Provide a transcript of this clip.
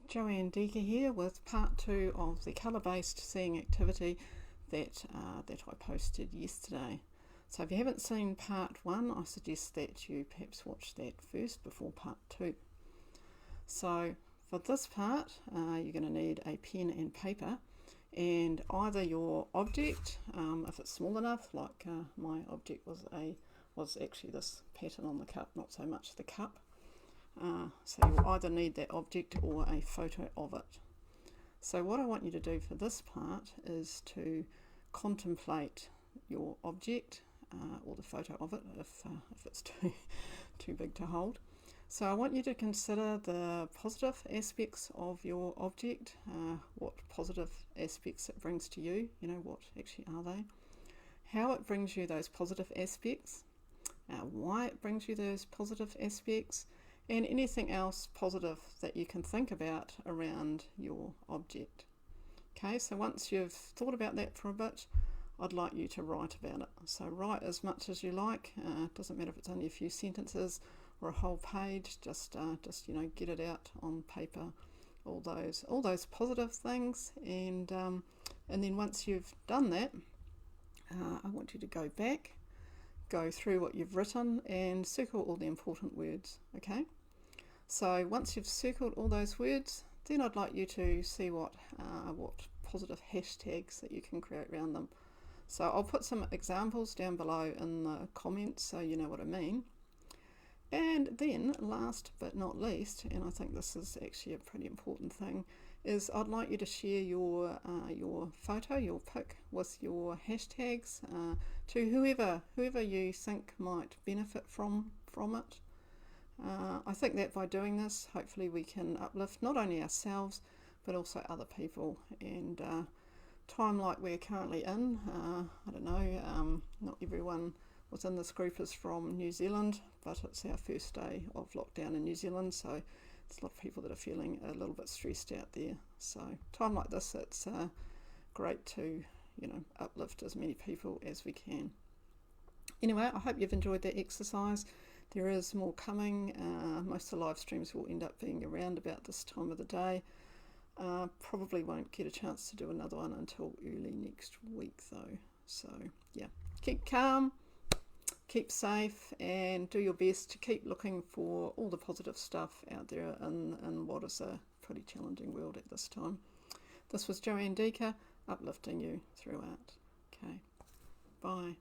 Joanne Deaker here with part 2 of the colour-based seeing activity that I posted yesterday. So if you haven't seen part 1, I suggest that you perhaps watch that first before part 2. So for this part, you're going to need a pen and paper, and either your object, if it's small enough, like my object was actually this pattern on the cup, not so much the cup. So you'll either need that object or a photo of it. So what I want you to do for this part is to contemplate your object or the photo of it if it's too big to hold. So I want you to consider the positive aspects of your object, what positive aspects it brings to you, what actually are they, how it brings you those positive aspects, why it brings you those positive aspects, and anything else positive that you can think about around your object. Okay, so once you've thought about that for a bit, I'd like you to write about it. So write as much as you like. Doesn't matter if it's only a few sentences or a whole page. Just get it out on paper. All those positive things, and then once you've done that, I want you to go back, go through what you've written, and circle all the important words. Okay. So once you've circled all those words, then I'd like you to see what positive hashtags that you can create around them. So I'll put some examples down below in the comments so you know what I mean. And then last but not least, and I think this is actually a pretty important thing, is I'd like you to share your photo, your pic, with your hashtags to whoever you think might benefit from it. I think that by doing this, hopefully we can uplift not only ourselves but also other people. And time like we're currently in, I don't know, not everyone within this group is from New Zealand, but it's our first day of lockdown in New Zealand, so there's a lot of people that are feeling a little bit stressed out there. So time like this, it's great to uplift as many people as we can. Anyway, I hope you've enjoyed that exercise. There is more coming. Most of the live streams will end up being around about this time of the day. Probably won't get a chance to do another one until early next week though. So yeah, keep calm, keep safe, and do your best to keep looking for all the positive stuff out there in what is a pretty challenging world at this time. This was Joanne Deaker, uplifting you throughout. Okay, bye.